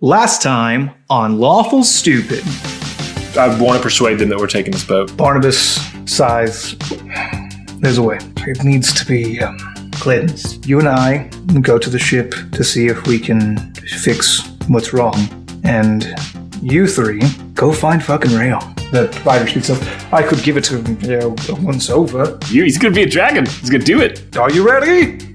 Last time on Lawful Stupid. I want to persuade them that we're taking this boat. Barnabas sighs. There's a way. It needs to be cleansed. You and I go to the ship to see if we can fix what's wrong. And you three go find fucking Rail. The provider speaks up. I could give it to him, once over. He's going to be a dragon. He's going to do it. Are you ready?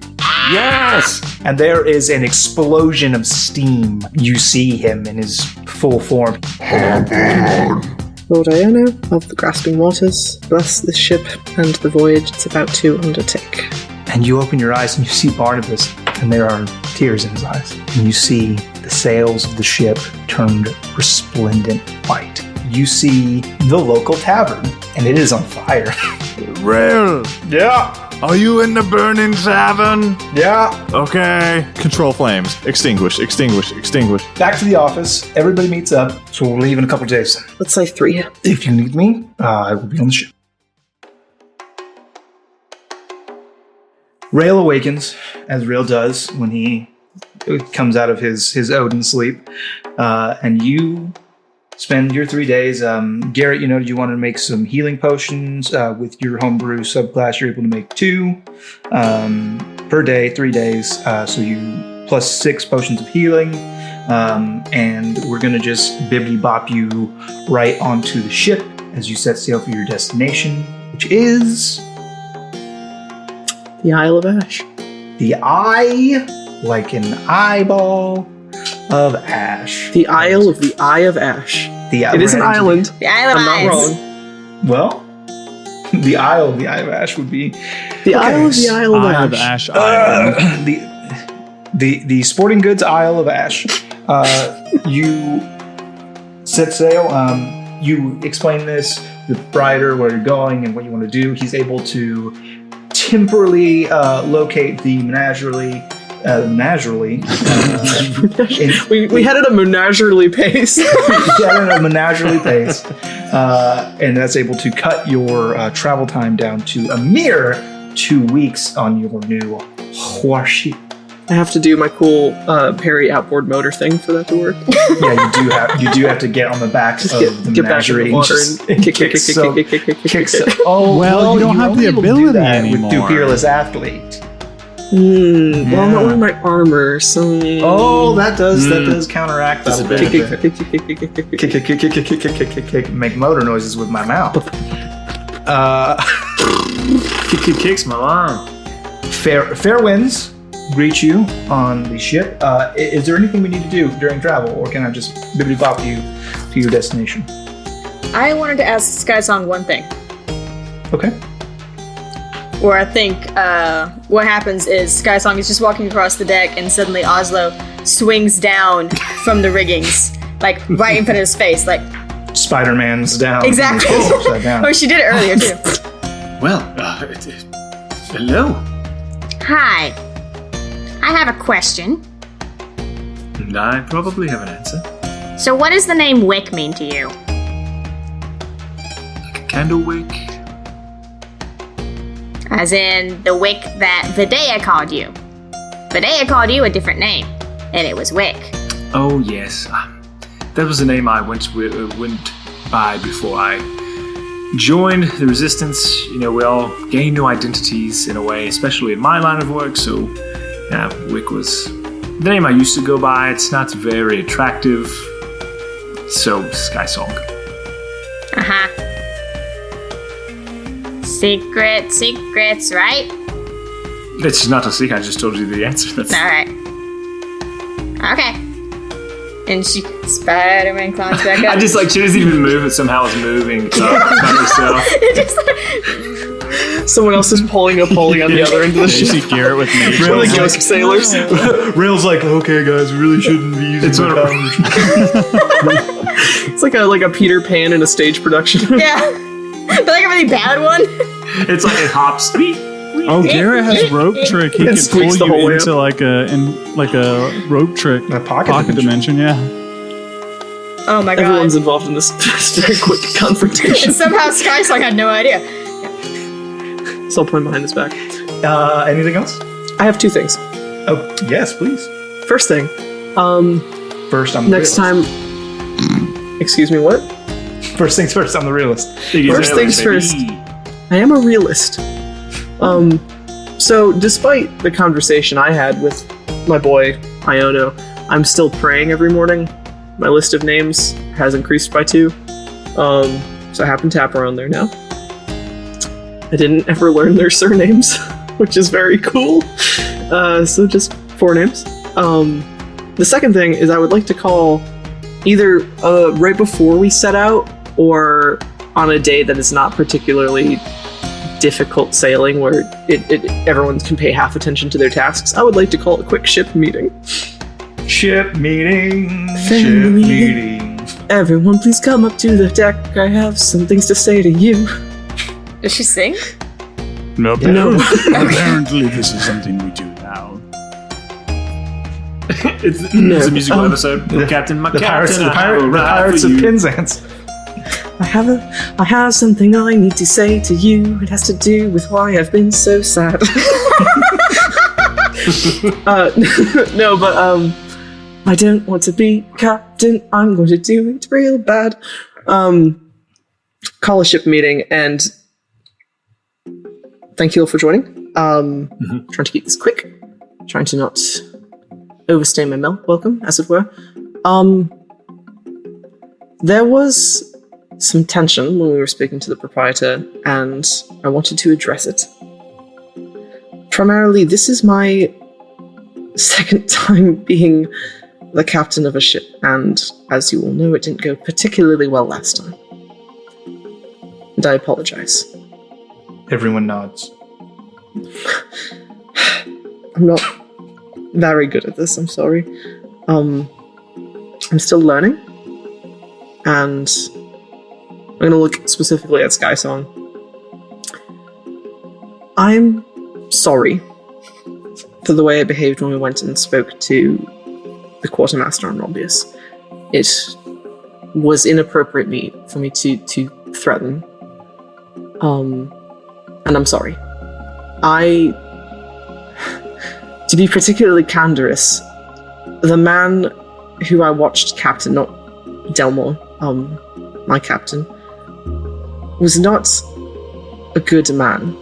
Yes! And there is an explosion of steam. You see him in his full form. Lord Iona of the Grasping Waters, bless this ship and the voyage it's about to undertake. And you open your eyes and you see Barnabas, and there are tears in his eyes. And you see the sails of the ship turned resplendent white. You see the local tavern, and it is on fire. Rail! Yeah! Are you in the burning tavern? Yeah! Okay. Control flames. Extinguish, extinguish, extinguish. Back to the office. Everybody meets up, so we'll leave in a couple days. Let's say 3. If you need me, I will be on the ship. Rail awakens, as Rail does when he comes out of his Odin sleep, and you spend your 3 days. Garrett, you wanted to make some healing potions with your homebrew subclass. You're able to make 2 per day, 3 days. So you plus 6 potions of healing. And we're going to just bibbidi-bop you right onto the ship as you set sail for your destination, which is... The Isle of Ash. The eye, like an eyeball of ash. The Isle of the Eye of Ash. It is an island. The Isle of I'm not Eyes. wrong. Well, the Isle of the Eye of Ash would be... The Isle of the Isle of Eye of Ash. Ash Island. The sporting goods Isle of Ash. You set sail. You explain this to the proprietor, where you're going and what you want to do. He's able to temporarily locate the menagerie. We had it at a menagerie pace. And that's able to cut your travel time down to a mere 2 weeks on your new horseship. I have to do my cool Perry outboard motor thing for that to work. Yeah, you do have to get on the back of the get back in menagerie the water and kick. Well, you don't have the able to ability do that anymore. With Do Fearless Athlete. Well, I'm not wearing my armor, so... Oh, that does counteract that a bit. Kick. Make motor noises with my mouth. Kicks my mom. Fair winds greet you on the ship. Is there anything we need to do during travel, or can I just bibbidi-bop you to your destination? I wanted to ask Skysong one thing. Okay. Where I think what happens is Skysong is just walking across the deck, and suddenly Oslo swings down from the riggings, like right in front of his face, like Spider-Man's down. exactly. Upside down. Oh, she did it earlier too. Well, hello. Hi. I have a question. I probably have an answer. So what does the name Wick mean to you? Like a candle wick. As in the Wick that Videa called you. Videa called you a different name, and it was Wick. Oh, yes. That was the name I went by before I joined the Resistance. We all gain new identities in a way, especially in my line of work, so yeah, Wick was the name I used to go by. It's not very attractive, so Skysong. Uh-huh. Secrets, right? It's not a secret, I just told you the answer. That's Alright. Okay. And Spider-Man climbs back up. I just she doesn't even move, it somehow is moving by herself. Someone else is pulling a pulley on the other end of the ship. You see Garrett with me. We're like ghost sailors. Rail's like, okay, guys, we really shouldn't be using my powers. It's like a Peter Pan in a stage production. Yeah, but like a really bad one. It's like it hops. Oh, Garrett has rope trick. He can pull squeaks the whole you way into like a rope trick. A pocket dimension, yeah. Oh my god. Everyone's involved in this very quick confrontation. And somehow Skysong had no idea. So I'll point behind his back. Anything else? I have 2 things. Oh, yes, please. First thing, First, I'm the Next realist. time... Excuse me, what? First things first, I'm the realist. First things first. I am a realist. So, despite the conversation I had with my boy, Iono, I'm still praying every morning. My list of names has increased by 2. So I happen to tap around there now. I didn't ever learn their surnames, which is very cool. So just 4 names. The second thing is I would like to call either right before we set out or on a day that is not particularly difficult sailing where everyone can pay half attention to their tasks. I would like to call a quick ship meeting. Ship meeting. Family Ship meeting. meeting. Everyone please come up to the deck. I have some things to say to you. Does she sing? No. Apparently, this is something we do now. It's a musical episode. The Captain, my The captain, Pirates of Penzance. I have something I need to say to you. It has to do with why I've been so sad. No, but I don't want to be captain. I'm going to do it real bad. Call a ship meeting and thank you all for joining. Trying to keep this quick. Trying to not overstay my welcome, as it were. There was some tension when we were speaking to the proprietor, and I wanted to address it. Primarily, this is my second time being the captain of a ship, and as you all know, it didn't go particularly well last time. And I apologize. Everyone nods. I'm not very good at this, I'm sorry. I'm still learning, and I'm going to look specifically at Sky Song. I'm sorry for the way I behaved when we went and spoke to the quartermaster on Rombius. It was inappropriate for me to threaten. And I'm sorry. To be particularly candorous, the man who I watched captain, not Delmore, my captain, was not a good man,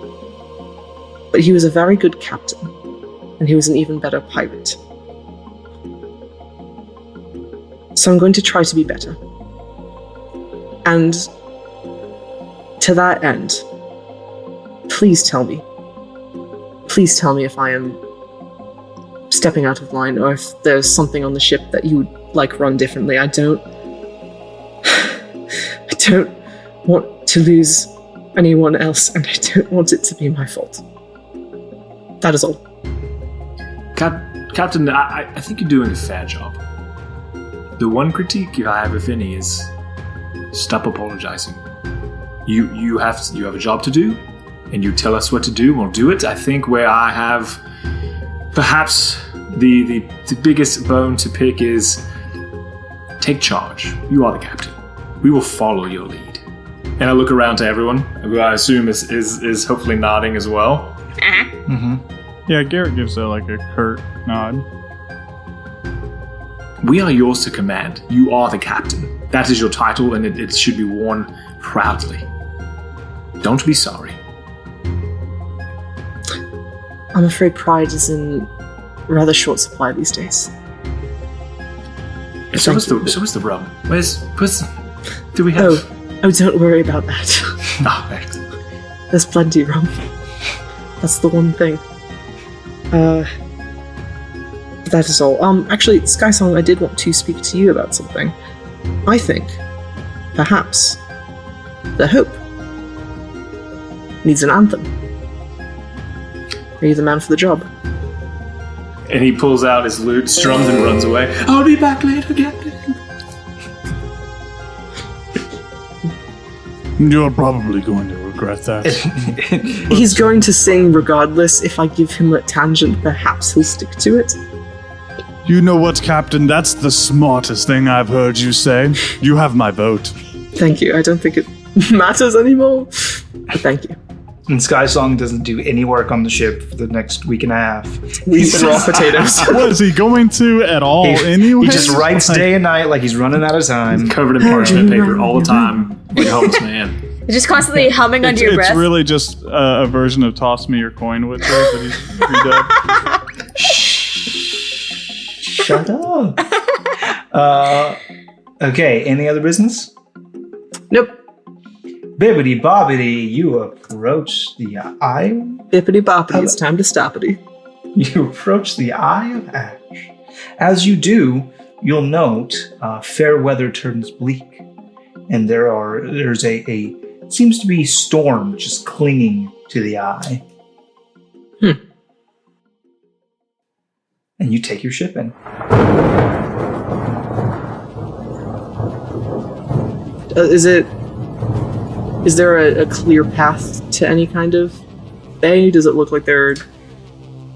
but he was a very good captain, and he was an even better pirate. So I'm going to try to be better. And to that end, please tell me if I am stepping out of line, or if there's something on the ship that you would like run differently. I don't want to lose anyone else, and I don't want it to be my fault. That is all. Captain, I think you're doing a fair job. The one critique I have, if any, is stop apologizing. You have a job to do, and you tell us what to do, we'll do it. I think where I have perhaps the biggest bone to pick is take charge. You are the captain. We will follow your lead. And I look around to everyone, who I assume is hopefully nodding as well. Yeah, Garrett gives a curt nod. We are yours to command. You are the captain. That is your title, and it should be worn proudly. Don't be sorry. I'm afraid pride is in rather short supply these days. So is the rum. Do we have... Oh, don't worry about that. thanks. There's plenty of rum. That's the one thing. That is all. Actually, Skysong, I did want to speak to you about something. I think, perhaps, the Hope needs an anthem. Are you the man for the job? And he pulls out his lute, strums, and runs away. I'll be back later, Captain. You're probably going to regret that. He's going to sing regardless. If I give him a tangent, perhaps he'll stick to it. You know what, Captain? That's the smartest thing I've heard you say. You have my vote. Thank you. I don't think it matters anymore. But thank you. And Skysong doesn't do any work on the ship for the next week and a half. We eat raw potatoes. Was he going to at all anyway? He just writes day and night like he's running out of time. Covered in parchment paper all the time. Like a homeless man. You're just constantly humming under your breath. It's really just a version of Toss Me Your Coin with her that he's redubbed. Shut up. Okay, any other business? Nope. Bibbidi bobbidi, you approach the Eye. Bippity boppity, it's time to stoppity. You approach the Eye of Ash. As you do, you'll note fair weather turns bleak, and there's a seems to be storm just clinging to the eye. And you take your ship in. Is there a clear path to any kind of bay? Does it look like there?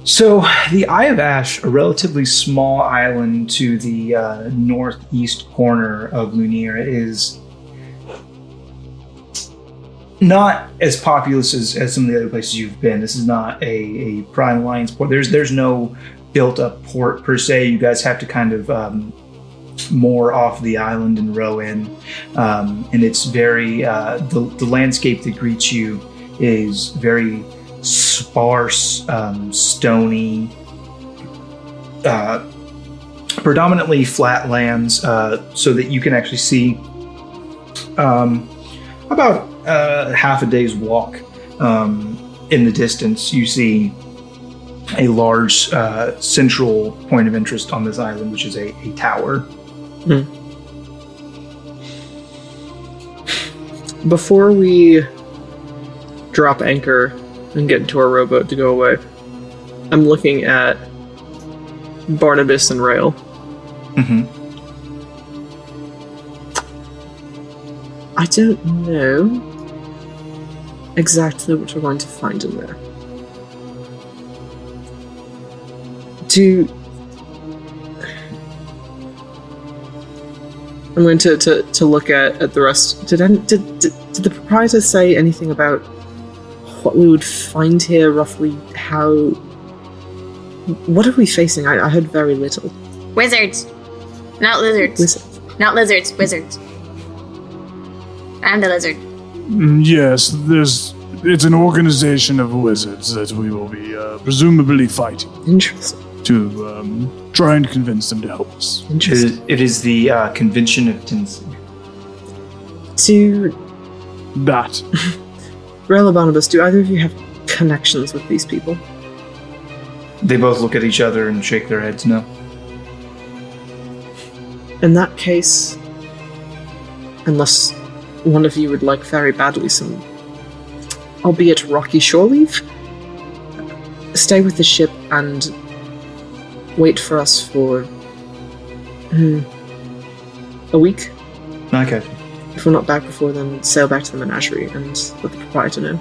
So the Eye of Ash, a relatively small island to the northeast corner of Lunir, is not as populous as some of the other places you've been. This is not a Prime Alliance port. There's no built-up port per se. You guys have to kind of moor off the island and row in, and it's very the landscape that greets you is very sparse, stony, predominantly flat lands, so that you can actually see about half a day's walk in the distance. You see a large central point of interest on this island, which is a tower. Before we drop anchor and get into our rowboat to go away, I'm looking at Barnabas and Rail. I don't know exactly what we're going to find in there. I'm going to look at the rest. Did the proprietor say anything about what we would find here, roughly? What are we facing? I heard very little. Wizards. Not lizards. Wizards. Not lizards. Wizards. I'm the lizard. Yes, it's an organization of wizards that we will be presumably fighting. Interesting. To try and convince them to help us. Interesting. It is the Convention of Tensig. That. Rail and Barnabas, do either of you have connections with these people? They both look at each other and shake their heads no. In that case, unless one of you would like very badly some, albeit rocky shore leave, stay with the ship and wait for us for a week. Okay. If we're not back before then, sail back to the menagerie and let the proprietor know.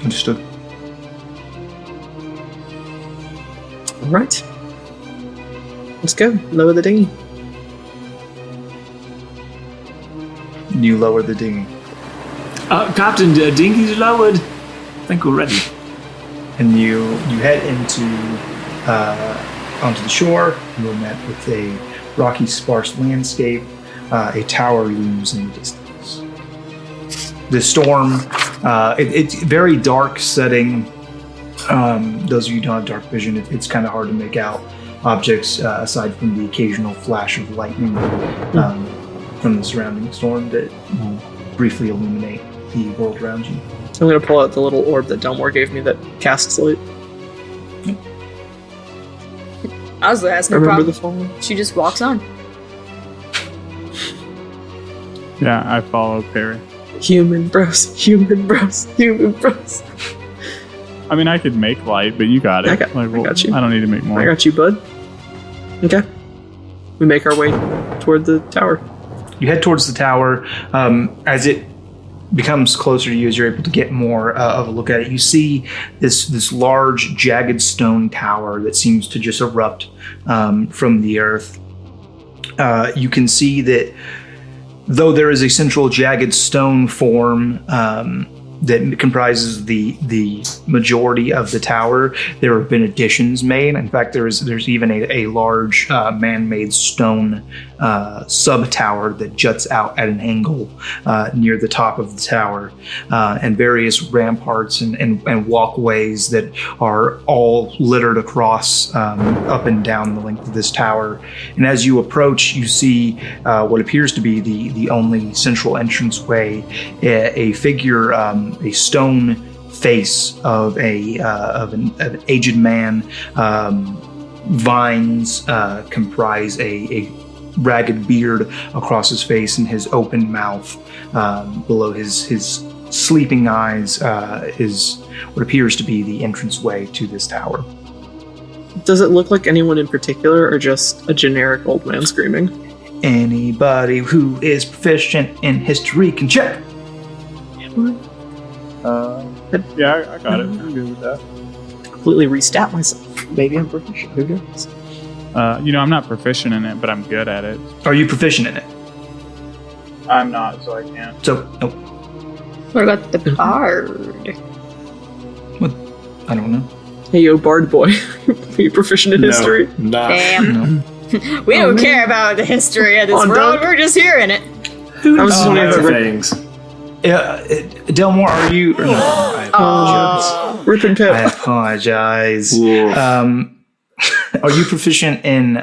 Understood. Alright. Let's go. Lower the dinghy. You lower the dinghy. Captain, dinghy's lowered. I think we're ready. And you head onto the shore. You're met with a rocky, sparse landscape. A tower looms in the distance. The storm, it's very dark setting. Those of you who don't have dark vision, it's kind of hard to make out objects aside from the occasional flash of lightning from the surrounding storm that will briefly illuminate the world around you. I'm going to pull out the little orb that Delmore gave me that casts light. Oslo has no Remember problem. the phone? She just walks on. Yeah, I follow Perry. Human bros, human bros, human bros. I mean, I could make light, but you got it. I got you. I don't need to make more. I got you, bud. Okay. We make our way toward the tower. You head towards the tower. As it becomes closer to you, as you're able to get more of a look at it, you see this large, jagged stone tower that seems to just erupt from the earth. You can see that though there is a central jagged stone form, that comprises the majority of the tower. There have been additions made. In fact, there's even a large man-made stone sub-tower that juts out at an angle near the top of the tower, and various ramparts and walkways that are all littered across up and down the length of this tower. And as you approach, you see what appears to be the only central entranceway, a figure, a stone face of an aged man. Vines comprise a ragged beard across his face, and his open mouth below his sleeping eyes is what appears to be the entranceway to this tower. Does it look like anyone in particular, or just a generic old man screaming? Anybody who is proficient in history can check. Yeah, I got it. I'm good with that. Completely restat myself. Maybe I'm proficient. Who knows? I'm not proficient in it, but I'm good at it. Are you proficient in it? I'm not, so I can't. So, nope. What about the bard? What? I don't know. Hey, yo, bard boy. Are you proficient in history? Nah. Damn. No. We don't care about the history of this On world. dog. We're just hearing it. I was just wondering if ever things. Delmore, are you? Or no, I apologize. Rip and I Pip. apologize. Are you proficient in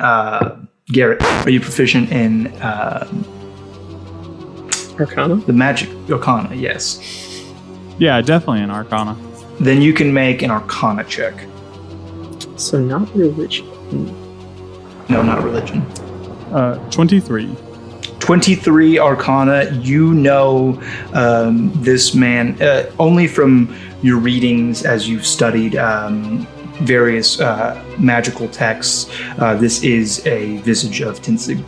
Garrett? Are you proficient in Arcana? the magic arcana? Yes. Yeah, definitely an Arcana. Then you can make an arcana check. So not religion. No, not religion. 23. 23 arcana. You know this man only from your readings as you've studied various magical texts. This is a visage of Tensig.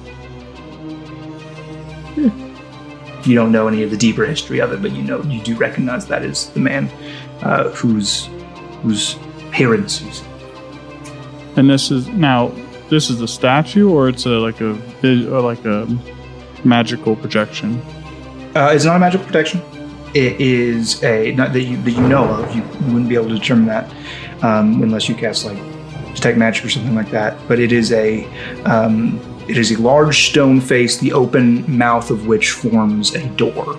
You don't know any of the deeper history of it, but you do recognize that is the man whose parents. And this is a statue, or it's like a magical projection? It's not a magical protection. It is not that you know of. You wouldn't be able to determine that unless you cast like detect magic or something like that. But it is a large stone face, the open mouth of which forms a door.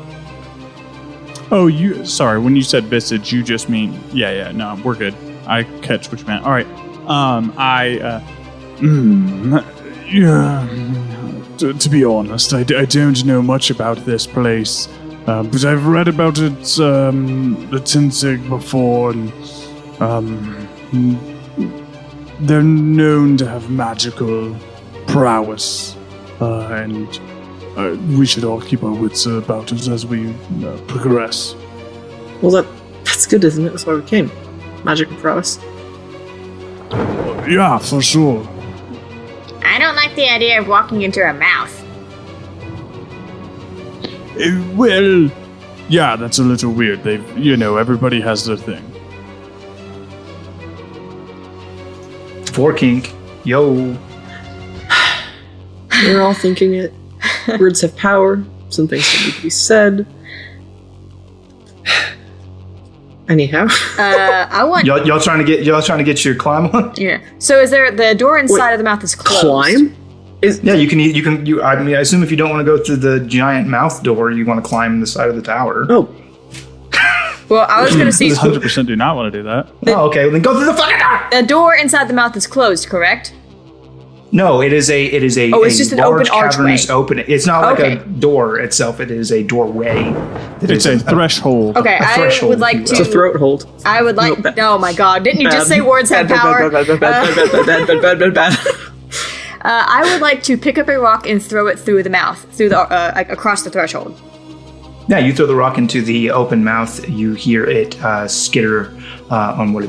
Oh, sorry. When you said visage, you just mean yeah. No, we're good. I catch what you meant. All right. To be honest, I don't know much about this place, but I've read about it, the Tensig before, and they're known to have magical prowess, and we should all keep our wits about us as we progress. Well, that's good, isn't it? That's why we came. Magical prowess. Yeah, for sure. I don't like the idea of walking into a mouth. Well, yeah, that's a little weird. Everybody has their thing. For kink, yo. We're all thinking it. Words have power. Some things that need to be said. Anyhow. I want. Y'all trying to get your climb on? Yeah. So is there the door inside of the mouth is closed? Climb? Yeah, you can. I mean, I assume if you don't want to go through the giant mouth door, you want to climb the side of the tower. Oh. Well, I was going to see. 100% do not want to do that. Oh, okay. Well, then go through the fucking door. The door inside the mouth is closed, correct? No, it is a. Oh, it's just an large open cavernous archway. opening. It's not like Okay. a door itself. It is a doorway. It's a threshold. Okay, I threshold, would like if you It's a will. throat hold. I would like. No, bad. Oh my god! Didn't you just say words have power? Bad. I would like to pick up a rock and throw it through the mouth, through the across the threshold. Yeah, you throw the rock into the open mouth. You hear it skitter on what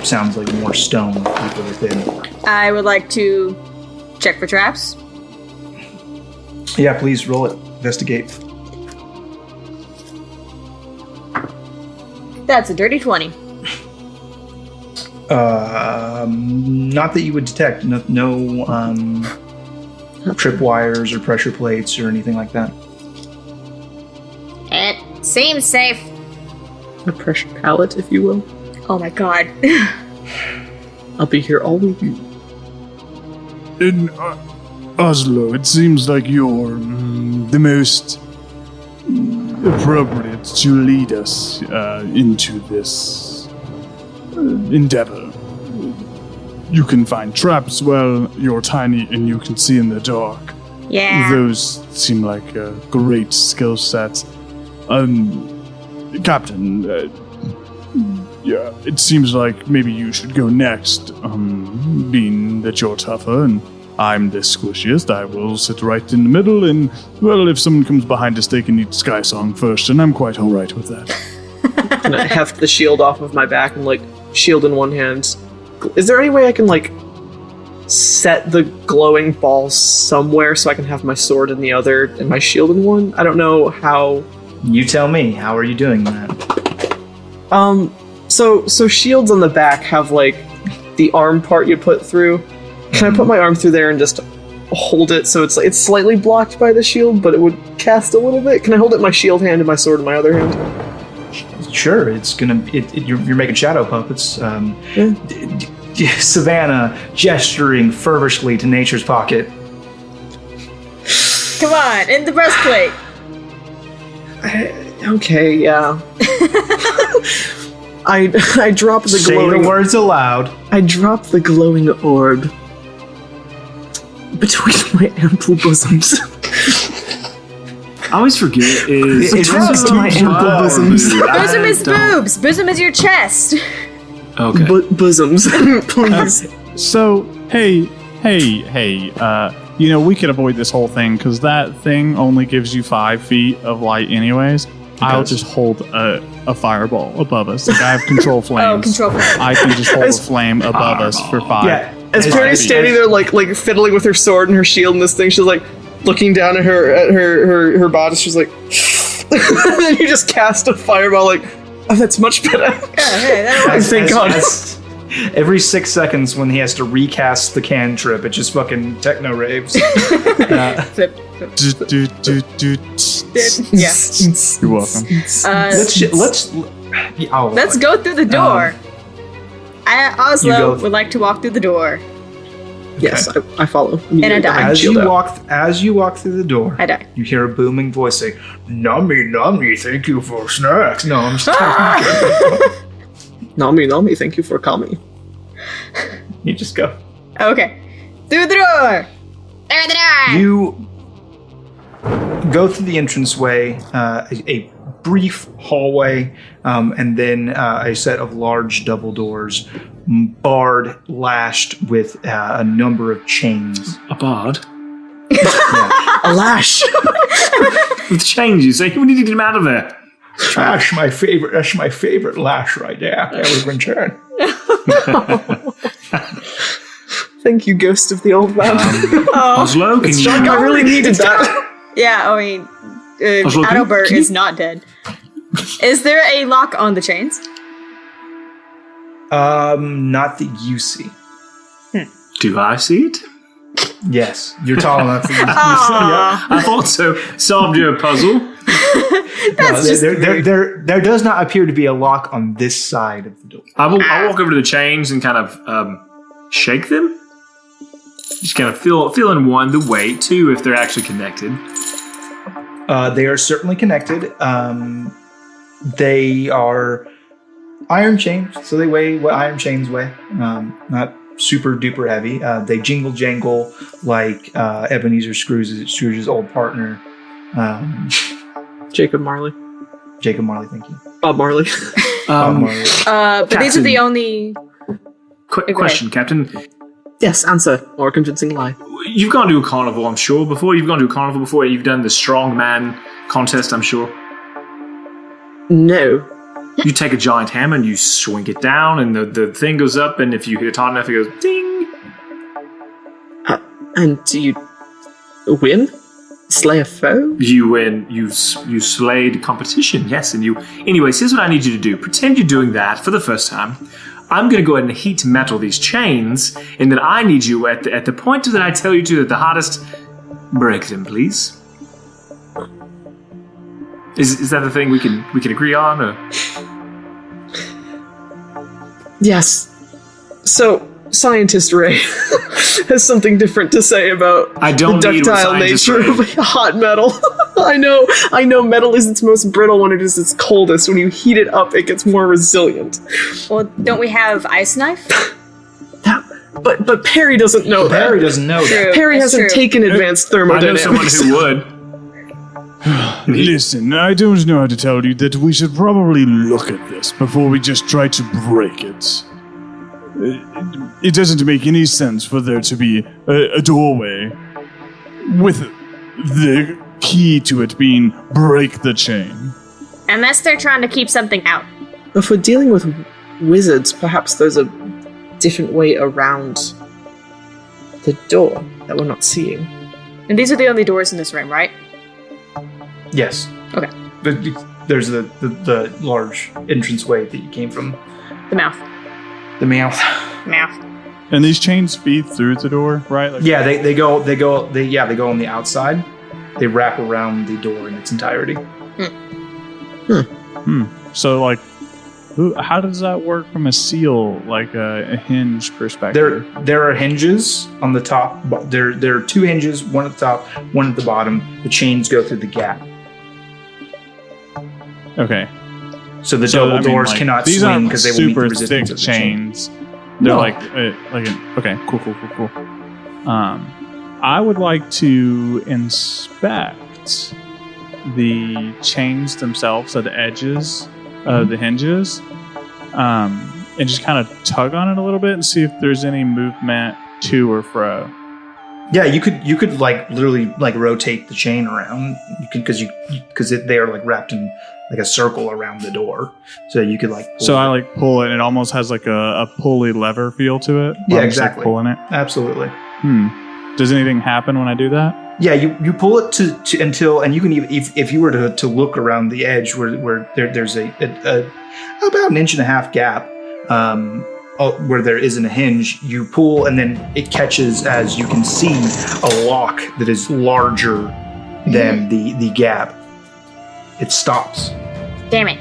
sounds like more stone deeper within. I would like to check for traps. Yeah, please roll it. Investigate. That's a dirty 20. Not that you would detect. No tripwires or pressure plates or anything like that. It seems safe. A pressure pallet, if you will. Oh my god. I'll be here all week. In Oslo, it seems like you're the most appropriate to lead us into this endeavor. You can find traps well, you're tiny, and you can see in the dark. Yeah. Those seem like great skill sets. Captain, yeah, it seems like maybe you should go next, being that you're tougher and I'm the squishiest. I will sit right in the middle, and, well, if someone comes behind us, they can eat Sky Song first, and I'm quite alright with that. And I heft the shield off of my back and, shield in one hand. Is there any way I can, set the glowing ball somewhere so I can have my sword in the other and my shield in one? I don't know how... You tell me, how are you doing that? So shields on the back have, the arm part you put through. Can I put my arm through there and just hold it so it's slightly blocked by the shield, but it would cast a little bit? Can I hold it in my shield hand and my sword in my other hand? Sure, it's gonna. You're making shadow puppets. Savannah gesturing feverishly to nature's pocket. Come on, in the breastplate. Okay, yeah. I drop the Say glowing... the words aloud. I drop the glowing orb between my ample bosoms. I always forget is It's just my ample bosoms. Bosom is boobs. Bosom is your chest. Okay. Bosoms, please. So, hey, we could avoid this whole thing, because that thing only gives you 5 feet of light anyways. I'll just hold a fireball above us. Like, I have control flames. Oh, control flame. I can just hold a flame above us for 5. Yeah. As Perry's standing there, like fiddling with her sword and her shield and this thing, she's looking down at her bodice. She's like, and then you just cast a fireball. Oh, that's much better. Yeah, hey, that works. Thank God. Every 6 seconds when he has to recast the cantrip, it just fucking techno raves. Flip. Yeah. You're welcome. Let's go through the door. Oslo go. would like to walk through the door. Yes, I follow. And I die. As you walk through the door, I die. you hear a booming voice say, "Nummy, thank you for snacks." No, I'm just Nami, thank you for coming. You just go. Okay. Through the door! Through the door! You go through the entranceway, a brief hallway, and then a set of large double doors, barred, lashed with a number of chains. A bard? A lash! With chains, you say? We need to get him out of there. That's my favorite lash right there. That was return. Thank you, ghost of the old man. Oslo, can you... I really needed that. Yeah, I mean, Oslo, can Adalbert you- is not dead. Is there a lock on the chains? Not that you see. Do I see it? Yes, you're tall enough. That I thought so. Solved your puzzle. there does not appear to be a lock on this side of the door. I'll walk over to the chains and kind of shake them. Just kind of feel in one the weight, two if they're actually connected. They are certainly connected. They are iron chains, so they weigh what iron chains weigh. Not super duper heavy. They jingle jangle like Ebenezer Scrooge's old partner, Jacob Marley. Jacob Marley. Thank you. Bob Marley. Bob Marley. But these are the Captain. only... Quick question, Captain. Yes, answer. Or a convincing lie. You've gone to a carnival, I'm sure, before. You've gone to a carnival before. You've done the strongman contest, I'm sure. No. You take a giant hammer and you swing it down, and the thing goes up, and if you hit it hard enough, it goes ding. And do you win? Slay a foe? You win. You slayed competition, yes. And you. Anyways, here's what I need you to do. Pretend you're doing that for the first time. I'm going to go ahead and heat metal these chains, and then I need you at the point that I tell you to at the hottest, break them, please. Is that the thing we can agree on? Or? Yes. So, Scientist Ray has something different to say about I don't the need ductile Scientist nature Ray. of hot metal. I know metal is its most brittle when it is its coldest. When you heat it up, it gets more resilient. Well, don't we have ice knife? But Perry doesn't know that. Perry doesn't know that. True, Perry that's hasn't true. taken advanced I know someone thermodynamics. who would. Listen, I don't know how to tell you that we should probably look at this before we just try to break it. It doesn't make any sense for there to be a doorway with the key to it being break the chain. Unless they're trying to keep something out. If we're dealing with wizards, perhaps there's a different way around the door that we're not seeing. And these are the only doors in this room, right? Yes. Okay. There's the large entranceway that you came from. The mouth. The mouth. Mouth. And these chains feed through the door, right? Like, Yeah, they go on the outside. They wrap around the door in its entirety. So, like, how does that work from a seal, like a hinge perspective? There are hinges on the top. There are two hinges, one at the top, one at the bottom. The chains go through the gap. Okay. So the So, double I mean, doors like, cannot these swing aren't because they will meet the super resistance thick of the chain. chains. They're No. okay, cool. I would like to inspect the chains themselves at the edges of the hinges, and just kind of tug on it a little bit and see if there's any movement to or fro. Yeah, you could like literally like rotate the chain around. You could because they are like wrapped in like a circle around the door, so you could like. So I like pull it, and it almost has like a pulley lever feel to it. Yeah, I'm just, like, exactly. pulling it. Absolutely. Does anything happen when I do that? Yeah, you pull it to until, and you can even if you were to look around the edge where there's a about an 1.5 inch gap, where there isn't a hinge. You pull, and then it catches as you can see a lock that is larger than the gap. It stops Damn it.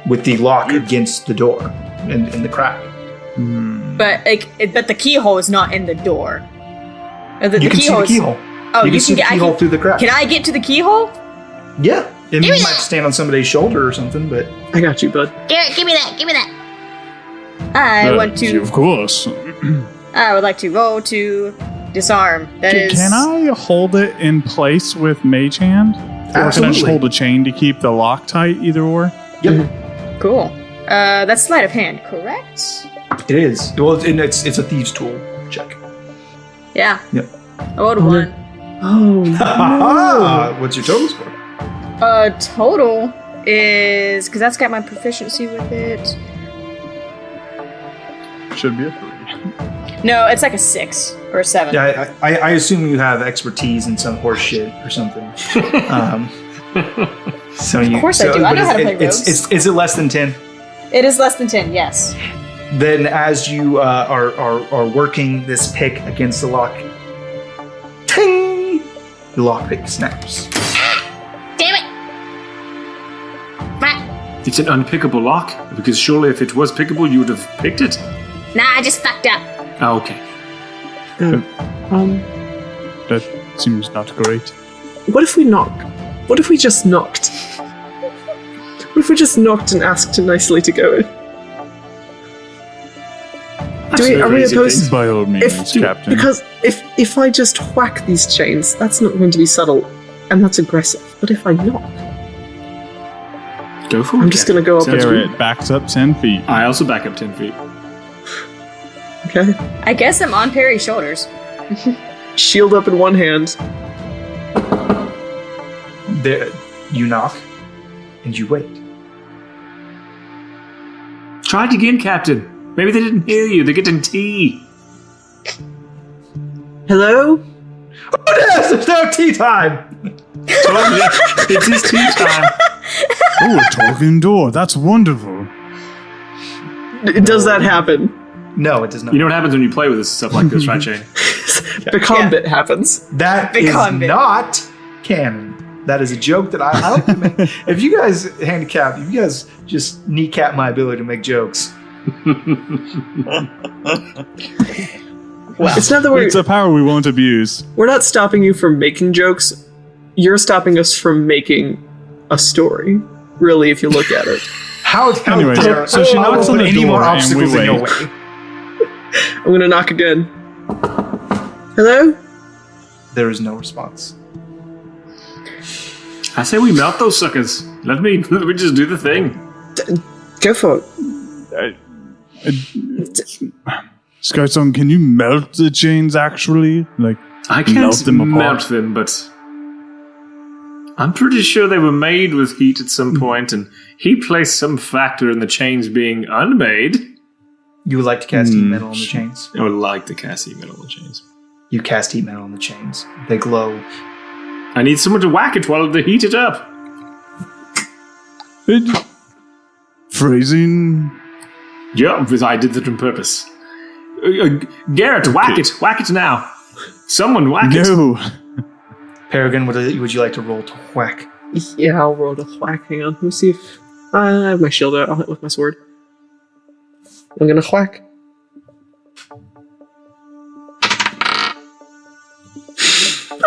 with the lock against the door in the crack. But but the keyhole is not in the door. You can see the keyhole. Oh, you can see the keyhole through the crack. Can I get to the keyhole? Yeah, it me might that. stand on somebody's shoulder or something, but I got you, bud. Give me that. I want to. Of course. I would like to roll to disarm. That is. Can I hold it in place with Mage Hand? Or can I just Absolutely. hold a chain to keep the lock tight, either or? yep, Cool. That's sleight of hand, correct? it is. Well, it's a thieves' tool check. Yeah. Yep. I rolled a 1. Oh, What's your total score? Total is because that's got my proficiency with it. Should be a 3. No, it's like a 6 or a 7. Yeah, I assume you have expertise in some horse shit or something. So of course I do. I but know how to play Is it less than 10? It is less than 10. Yes. Then, as you are working this pick against the lock, ting! The lockpick snaps. Damn it. What? It's an unpickable lock, because surely if it was pickable, you would have picked it. Nah, I just fucked up. Oh, okay. That seems not great. what if we knock? What if we just knocked? What if we just knocked and asked nicely to go in? Are we opposed? By all means, Captain. Because if I just whack these chains, that's not going to be subtle, and that's aggressive. But if I knock, Go for it. I'm just going to go up. Sounds And, Garrett backs up 10 feet. I also back up 10 feet. okay, I guess I'm on Perry's shoulders. shield up in one hand. There, you knock, and you wait. Try it again, Captain. Maybe they didn't hear you. They're getting tea. Hello? Oh, yes, it's now tea time! Totally. It is tea time. Oh, a talking door. That's wonderful. Does that happen? No, it does not. You know what happens when you play with stuff like this, right, Shane? The combat happens. That Big is convict. not canon. That is a joke that I like to make. If you guys handicap, if you guys just kneecap my ability to make jokes, Well, it's not that It's a power we won't abuse. we're not stopping you from making jokes. You're stopping us from making a story. Really, if you look at it. How Anyway, dare so she I knocks won't on put the any more door and obstacles we in your wait. way. I'm gonna knock again. Hello? There is no response. I say we melt those suckers. Let me just do the thing. Go for it. Skysong, can you melt the chains actually? Like, I can't melt them apart? melt them, but I'm pretty sure they were made with heat at some point, and he placed some factor in the chains being unmade. You would like to cast heat metal on the chains. I would like to cast heat metal on the chains. You cast heat metal on the chains. They glow. I need someone to whack it while they heat it up. Phrasing? Yeah, because I did that on purpose. Garrett, whack it. Whack it now. Someone whack it. No. Peregrine, would you like to roll to whack? Yeah, I'll roll to whack. Hang on. Let me see if I have my shield out. I'll hit with my sword. I'm gonna whack.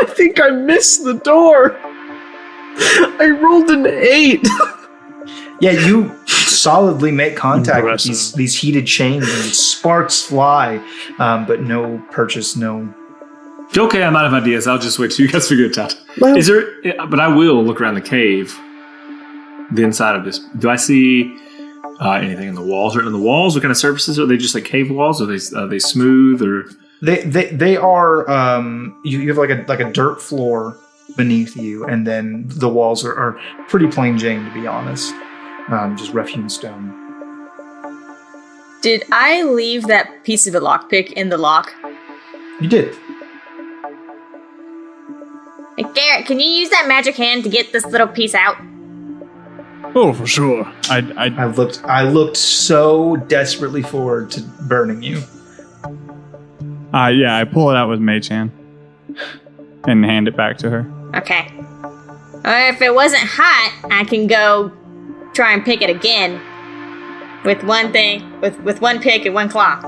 I think I missed the door. I rolled an 8. Yeah, you solidly make contact with Impressive. these heated chains and sparks fly, but no purchase, no. Okay, I'm out of ideas. I'll just wait till you guys figure it out. Well- Is there? But I will look around the cave, the inside of this. Do I see anything in the walls? Or in the walls, what kind of surfaces are they? Just like cave walls? Are they smooth or? They are. You have like a dirt floor beneath you, and then the walls are pretty plain Jane, to be honest. Just rough-hewn stone. Did I leave that piece of a lockpick in the lock? You did. Hey, Garrett, can you use that magic hand to get this little piece out? Oh, for sure. I looked so desperately forward to burning you. Yeah, I pull it out with Mage Hand and hand it back to her. Okay. If it wasn't hot, I can go try and pick it again. With one thing, with one pick and one claw.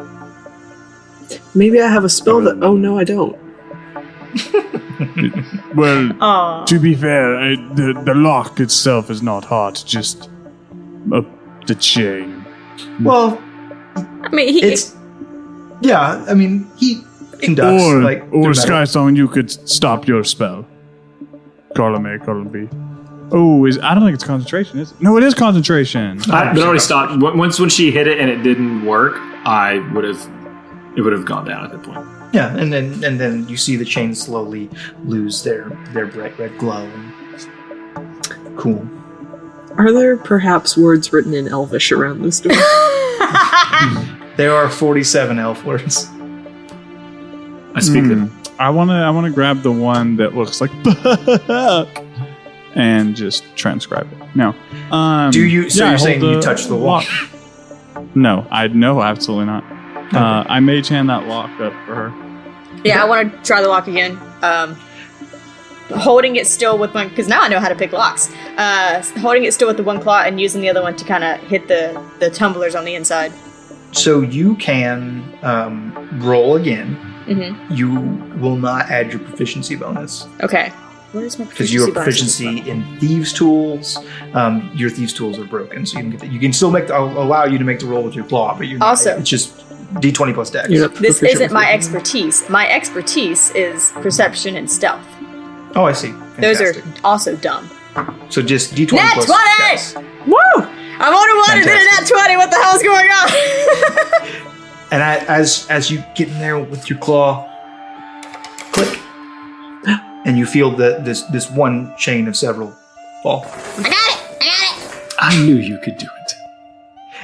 Maybe I have a spell that. Oh no, I don't. Well, Oh. to be fair, the lock itself is not hot, just the chain. Well, I mean, he conducts Or like through metal. Skysong, you could stop your spell. Column A, column B. Oh, I don't think it's concentration, is it? No, it is concentration. But it already stopped. Once when she hit it and it didn't work, it would have gone down at that point. Yeah, and then you see the chains slowly lose their bright red glow. Cool. Are there perhaps words written in Elvish around this door? There are 47 elf words. I speak them. I wanna grab the one that looks like fuck and just transcribe it. No. Do you? So yeah, I you're saying hold you the touch the wall? lock. No, absolutely not. I mage hand that lock up for her. Yeah, I want to try the lock again. Holding it still with one, because now I know how to pick locks. Holding it still with the one claw and using the other one to kind of hit the tumblers on the inside. So you can roll again. Mm-hmm. You will not add your proficiency bonus Okay. What is my because you have proficiency bonus? proficiency in thieves' tools. Your thieves' tools are broken, so you can get that. You can still I'll allow you to make the roll with your claw, but you're Also- not, it's just D20 plus dex. You're not This proficient isn't with my it. expertise. My expertise is perception and stealth. Oh, I see. Those are Fantastic. also dumb. So just D20 Nat plus 20! dex. Woo! I'm on one and did a nat 20. What the hell's going on? And as you get in there with your claw, click, and you feel this one chain of several fall. I got it! I knew you could do it.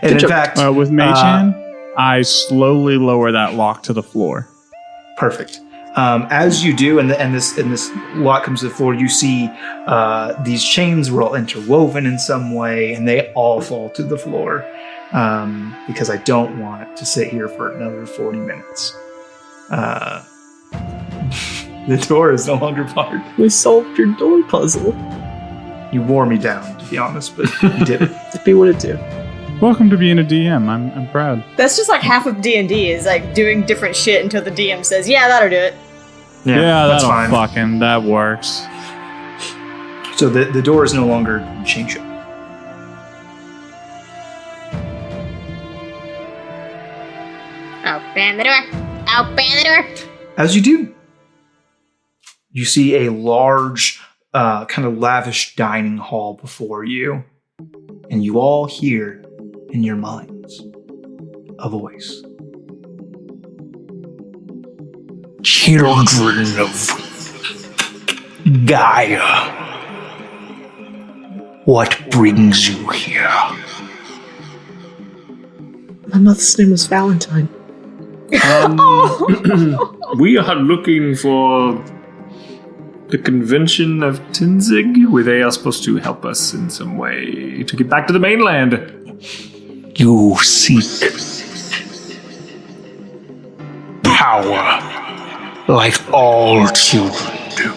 And in fact, With mage hand, I slowly lower that lock to the floor. perfect. As you do, and this lock comes to the floor, you see these chains were all interwoven in some way, and they all fall to the floor. Because I don't want to sit here for another 40 minutes. The door is no longer barred. We solved your door puzzle. You wore me down, to be honest, but you did it. It'd be what it do. Welcome to being a DM. I'm proud. That's just like half of D&D is like doing different shit until the DM says, yeah, that'll do it. Yeah, that's fine. That works. So the door is no longer chain shut. Open the door. Open the door. As you do, you see a large, kind of lavish dining hall before you, and you all hear in your minds a voice. Children of Gaia, what brings you here? My mother's name was Valentine. We are looking for the Convention of Tensig, where they are supposed to help us in some way to get back to the mainland. You seek power like all children do.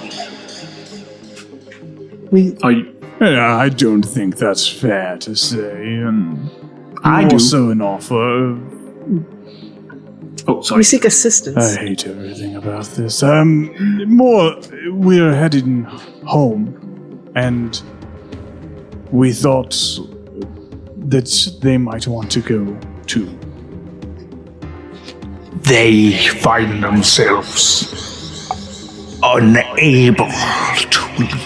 I don't think that's fair to say. I do. Also an offer. Oh, sorry. We seek assistance. I hate everything about this. We're heading home, and we thought that they might want to go too. They find themselves unable to leave.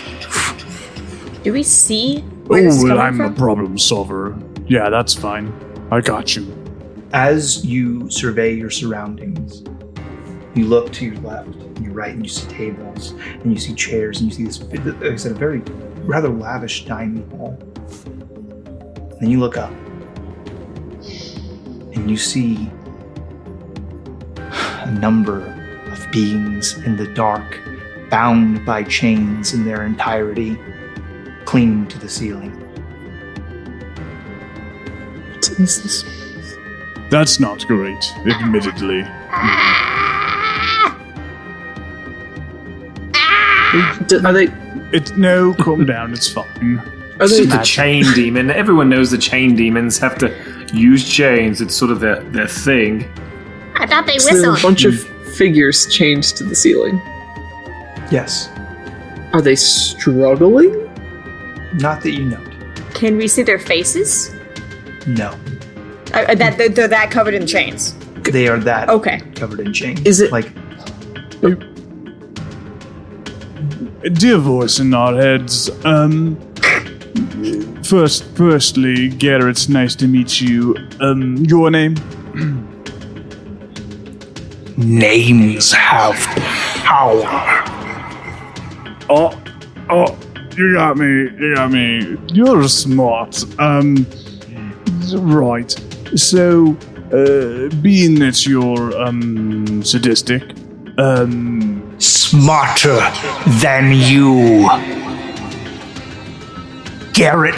Do we see where this is coming I'm from? a problem solver. Yeah, that's fine. I got you. As you survey your surroundings, you look to your left and your right, and you see tables, and you see chairs, and you see this, like I said, a very rather lavish dining hall. Then you look up, and you see a number of beings in the dark, bound by chains in their entirety, clinging to the ceiling. What is this? That's not great, admittedly. Are they? No, calm down. It's fine. Are they? The chain demon. Everyone knows the chain demons have to use chains. It's sort of their thing. I thought they Is there a whistled. bunch of figures chained to the ceiling? Yes, Are they struggling? not that you note. Can we see their faces? No, They're that covered in chains. they are that Okay. covered in chains. Is it- like Dear voice in our heads, firstly, Garrett, it's nice to meet you. Your name? Names have power. Oh, you got me. You're smart. Right. So, being that you're, sadistic, Smarter than you. Garrett.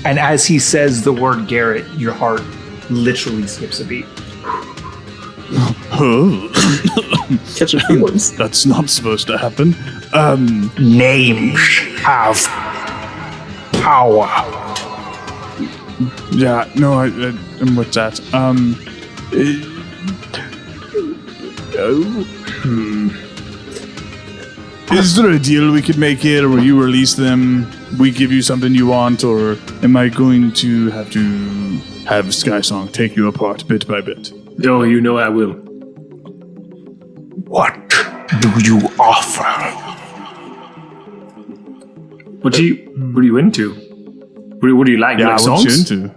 And as he says the word Garrett, your heart literally skips a beat. Catching feelings. That's not supposed to happen. Names have power. Yeah, no, I'm with that. Is there a deal we could make here where you release them, we give you something you want, or am I going to have Skysong take you apart bit by bit? Oh, you know I will. What do you offer? What are you into? What do you like? You like What you songs? into?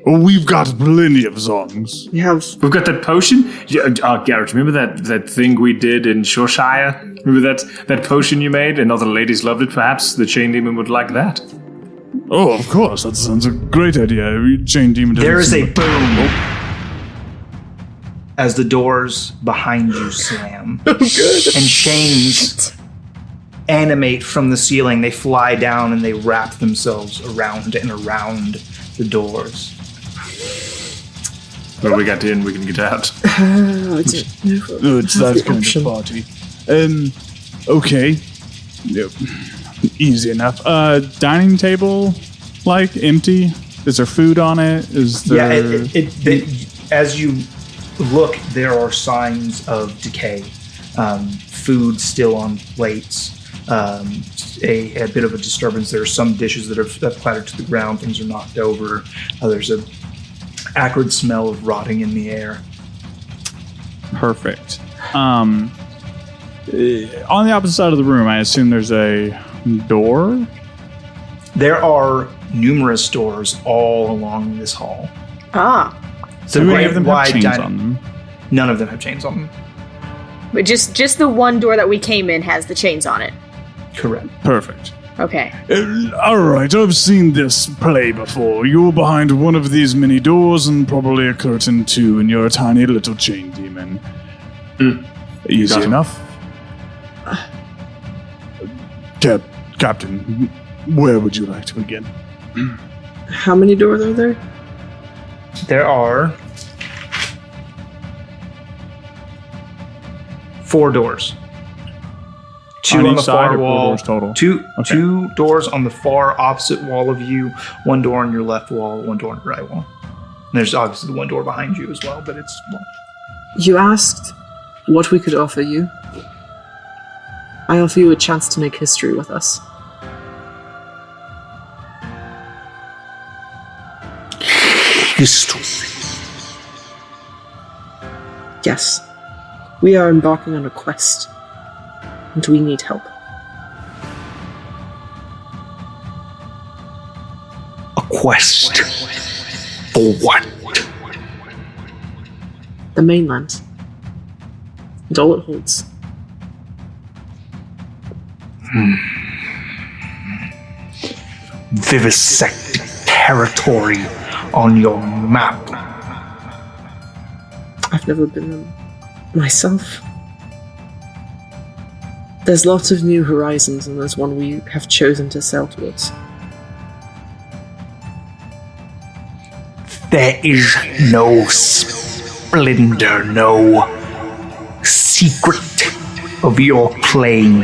Well, we've got plenty of songs. We have. We've got that potion. Yeah, Garrett, remember that thing we did in Shoreshire? Remember that potion you made and other ladies loved it? Perhaps the chain demon would like that. Oh, of course, that sounds a great idea. Chain Demon doesn't There is a seem- boom as the doors behind you slam. Good. And chains animate from the ceiling. They fly down and they wrap themselves around and around the doors. Well, we got in, we can get out. Oh, it's No, it's that the kind option. of party. Okay. Yep. Easy enough. Dining table, like, empty? Is there food on it? Is there... Yeah, as you look, there are signs of decay. Food still on plates. A bit of a disturbance. There are some dishes that have clattered to the ground. Things are knocked over. There's a acrid smell of rotting in the air. Perfect. On the opposite side of the room, I assume there's a door? There are numerous doors all along this hall. Ah. So do any of them have chains on them? None of them have chains on them. But just the one door that we came in has the chains on it. Correct. Perfect. Okay. All right, I've seen this play before. You're behind one of these many doors and probably a curtain too, and you're a tiny little chain demon. Easy enough. Captain, where would you like to begin? How many doors are there? There are 4 doors. 2 On on each the side far or 4 wall. doors total? Two Okay. 2 doors on the far opposite wall of you. 1 door on your left wall. 1 door on your right wall. And there's obviously the 1 door behind you as well, but it's locked. You asked what we could offer you. I offer you a chance to make history with us. History. Yes. We are embarking on a quest, and we need help. A quest. For what? The mainland. And all it holds. Vivisect territory on your map. I've never been there myself. There's lots of new horizons, and there's one we have chosen to sail towards. There is no splendor, no secret of your plane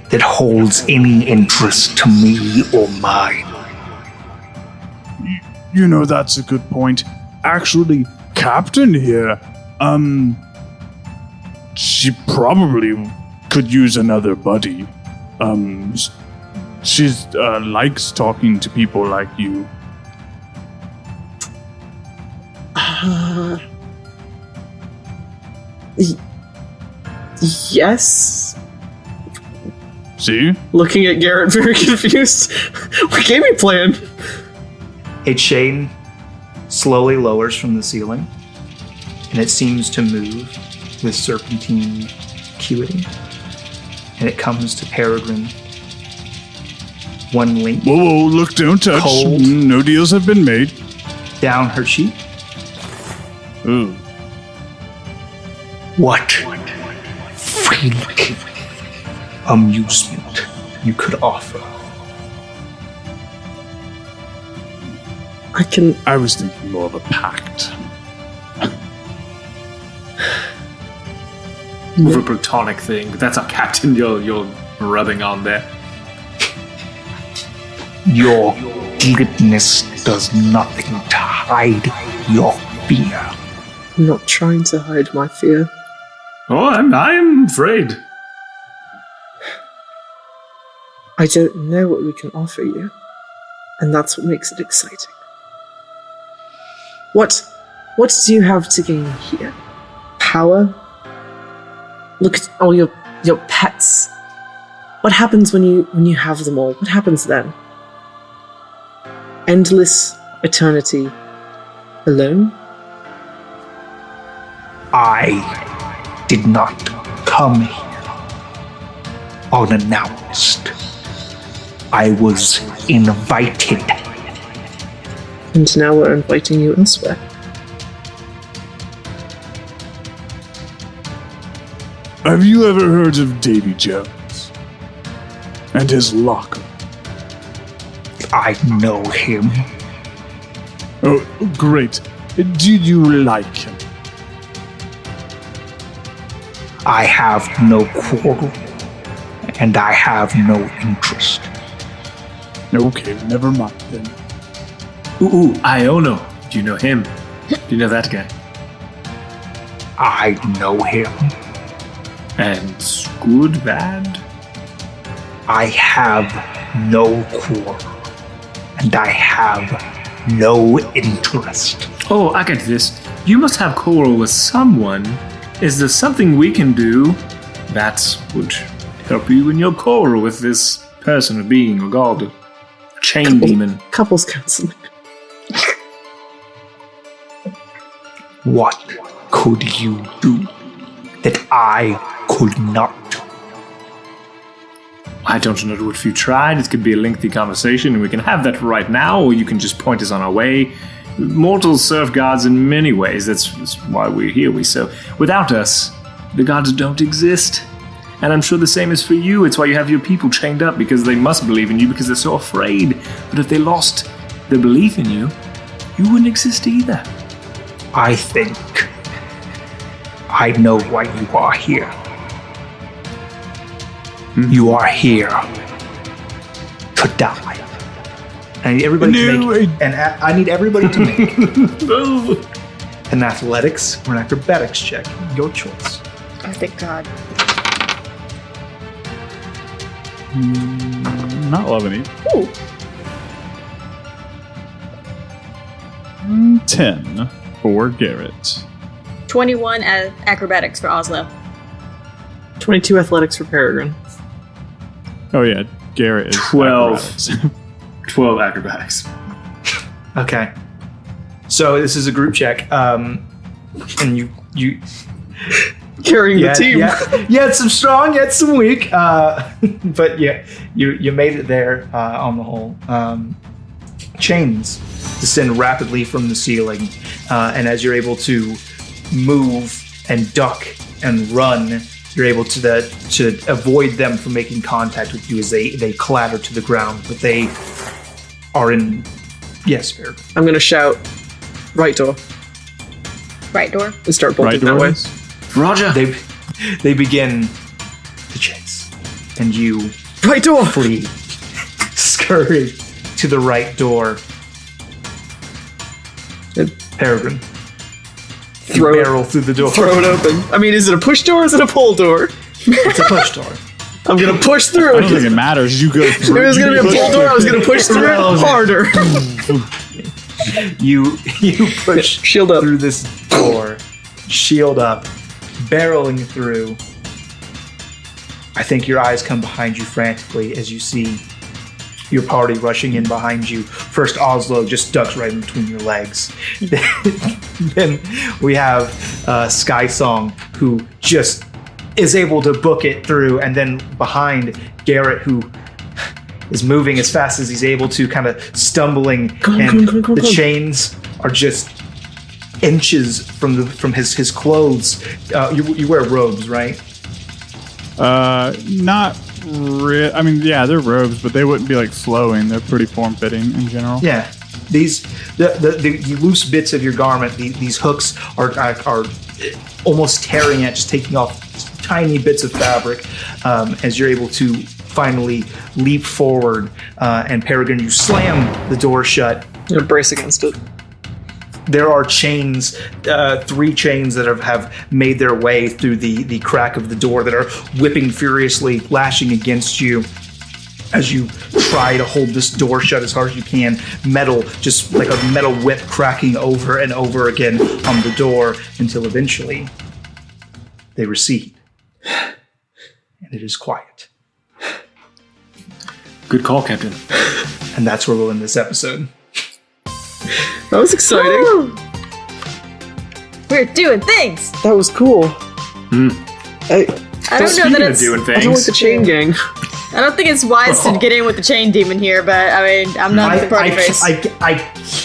that holds any interest to me or mine. You know, that's a good point. Actually, Captain here, she probably could use another buddy. She's likes talking to people like you. Yes? See? Looking at Garrett very confused. What game you playing? A chain slowly lowers from the ceiling, and it seems to move with serpentine acuity. And it comes to Peregrine. One link Whoa, look, don't touch. Cold. No deals have been made. down her cheek. Ooh. What freak amusement you could offer? I was thinking more of a pact. Of a plutonic thing. That's a captain you're rubbing on there. Your glibness does nothing to hide your fear. I'm not trying to hide my fear. Oh, I'm afraid. I don't know what we can offer you, and that's what makes it exciting. What do you have to gain here? Power? Look at all your pets. What happens when you have them all? What happens then? Endless eternity alone? I did not come here unannounced. I was invited. And now we're inviting you elsewhere. Have you ever heard of Davy Jones? And his locker? I know him. Oh, great. Did you like him? I have no quarrel, and I have no interest. Okay, never mind then. Ooh, Iono. Do you know him? Do you know that guy? I know him. And good, bad? I have no quarrel. And I have no interest. Oh, I get this. You must have quarrel with someone. Is there something we can do that would help you in your quarrel with this person or being or god? Chain demon. Couples counseling. What could you do that I could not? I don't know if you tried. It could be a lengthy conversation, and we can have that right now, or you can just point us on our way. Mortals serve gods in many ways. That's why we're here. So without us, the gods don't exist. And I'm sure the same is for you. It's why you have your people chained up, because they must believe in you because they're so afraid. But if they lost their belief in you, you wouldn't exist either. I think I know why you are here. You are here to die. I need everybody to make I need everybody to make an athletics or an acrobatics check. Your choice. Oh, thank God. Not loving it. Ooh. 10 for Garrett. 21 acrobatics for Oslo. 22 athletics for Peregrine. Oh yeah, Garrett is 12. athletics. 12 acrobatics. Okay. So this is a group check. And you Carrying the team. you had some strong, you had some weak. But yeah, you made it there on the whole. Chains descend rapidly from the ceiling, and as you're able to move and duck and run, you're able to avoid them from making contact with you as they clatter to the ground. But they are in. Yes, fair. I'm gonna shout, right door, Right door. and start bolting that way. Roger. They begin to chase, and you Right door. flee, scurry to the right door. Peregrine, Throw it. barrel through the door. Throw it open. I mean, is it a push door or is it a pull door? It's a push door. I'm gonna push I through don't think it. it matters. You go If through. it was gonna be a you pull door, I was gonna push through it harder. You push Shield up. through this door, shield up, barreling through. I think your eyes come behind you frantically as you see your party rushing in behind you. First, Oslo just ducks right in between your legs. Then we have Skysong, who just is able to book it through, and then behind Garrett, who is moving as fast as he's able to, kind of stumbling, and the chains are just inches from his clothes. You wear robes, right? Not I mean, yeah, they're robes, but they wouldn't be like flowing. They're pretty form-fitting in general. Yeah. These the loose bits of your garment, these hooks are almost tearing at, just taking off tiny bits of fabric as you're able to finally leap forward. And Peregrine, you slam the door shut. I'm gonna brace against it. There are chains, 3 chains that have made their way through the crack of the door that are whipping furiously, lashing against you as you try to hold this door shut as hard as you can. Metal, just like a metal whip cracking over and over again on the door until eventually they recede. And it is quiet. Good call, Captain. And that's where we'll end this episode. That was exciting. Woo! We're doing things. That was cool. I don't know Speaking that of it's. doing I don't like things, the chain gang. I don't think it's wise to get in with the chain demon here, but I mean, I'm not the party face. I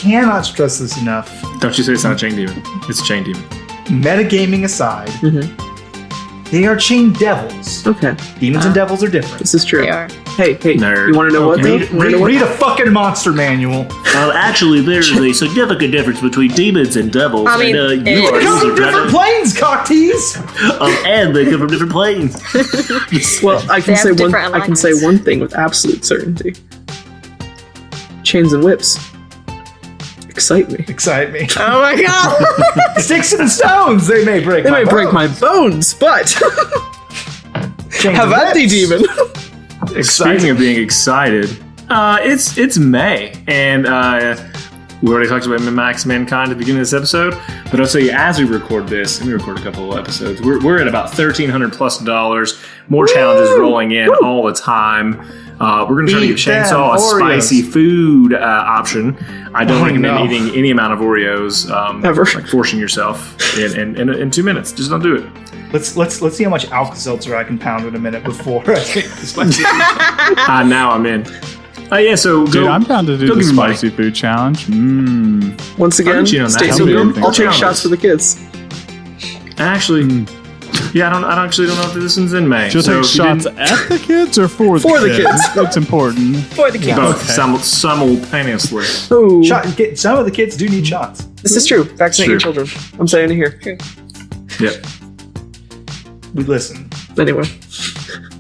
cannot stress this enough. don't you say it's not a chain demon. It's a chain demon. Metagaming aside, they are chain devils. Okay, Demons and devils are different. this is true. They are. Hey, Nerd. you want to know what? Okay. Though? Wanna know what? Read a fucking monster manual. Actually, there's a significant difference between demons and devils. I mean, and it- you are They come from different planes, cocktees! and they come from different planes. Well, I They can have say one. different I can say alignments. one thing with absolute certainty. Chains and whips. Excite me. Excite me. Oh my god! Sticks and stones, they may break They my may break bones. my bones, but Change have the at thee, lips. demon. Speaking of being excited, it's May, and we already talked about Min-Max Mankind at the beginning of this episode, but I'll tell you, as we record this, and we record a couple of episodes, we're at about $1,300+, more challenges rolling in all the time. We're going to try to give Eat them Shainsaw a Oreos. spicy food option. I don't recommend no. eating any amount of Oreos, Ever. like forcing yourself in 2 minutes. Just don't do it. Let's see how much Alka-Seltzer I can pound in a minute before I take the spicy. Now I'm in. Yeah, so Dude, go. I'm down to do go the give me money. spicy food challenge. Mmm. Once again, I'll get you on that. stay Tell so me good. everything. I'll take Challenge. shots for the kids. Actually, yeah, I actually don't know if this one's in May. She'll so take if you shots didn't- at the kids or for For the kids? kids. That's important. For the kids. both Okay. simultaneously. Oh, Some of the kids do need shots. this is true. Vaccinate your True. children. I'm saying it here. Yep. We listen. Anyway,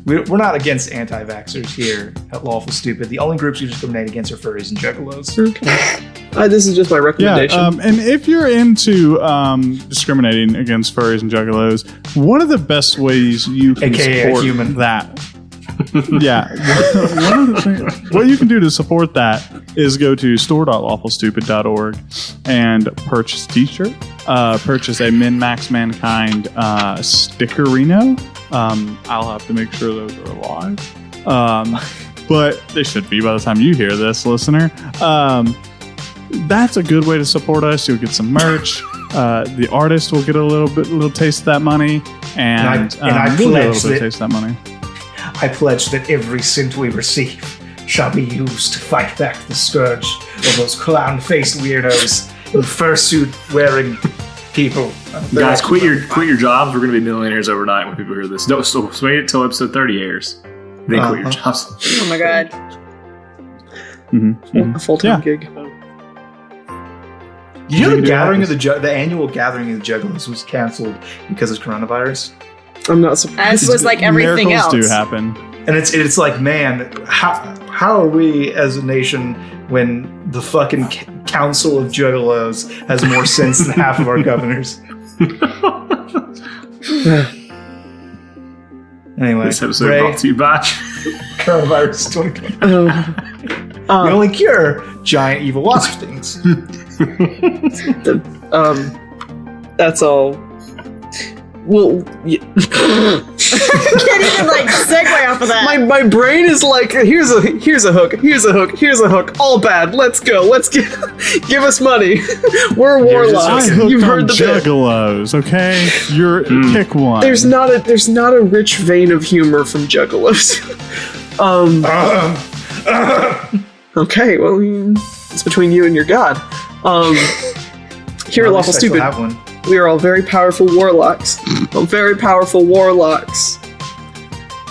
We're not against anti-vaxxers here at Lawful Stupid. The only groups we discriminate against are furries and juggalos. this is just my Yeah, recommendation. and if you're into discriminating against furries and juggalos, one of the best ways you can AKA a support human. that, yeah, one of the things, what you can do to support that is go to store.lawfulstupid.org and purchase a t-shirt, purchase a Min-Max Mankind stickerino. I'll have to make sure those are alive. But they should be by the time you hear this, listener. That's a good way to support us. You'll get some merch. The artist will get a little taste of that money, and I we'll get a pledge little bit of that- taste of that money. I pledge that every cent we receive shall be used to fight back the scourge of those clown-faced weirdos in fursuit-wearing people. Guys, quit your jobs. We're going to be millionaires overnight when people hear this. No, so wait until episode 30 airs. Then quit your jobs. Oh my god. A full-time gig. You know Make the it gathering happen. of the annual gathering of the Juggalos was canceled because of coronavirus, I'm not surprised. As was like everything Miracles else. do happen. and it's like, man, how are we as a nation when the fucking Council of Juggalos has more sense than half of our governors? Anyway, This episode Ray, brought to you by. coronavirus 2020. The only cure: giant evil wasp stings. That's all. Well, Can't even like segue off of that. my brain is like, here's a hook, all bad. Let's go. Give us money. We're warlocks. I hooked You've on heard the bit. juggalos. Okay, you're pick one. There's not a rich vein of humor from juggalos. Okay, well, it's between you and your god. Here at Lawful Stupid, Have one. we are all very powerful warlocks.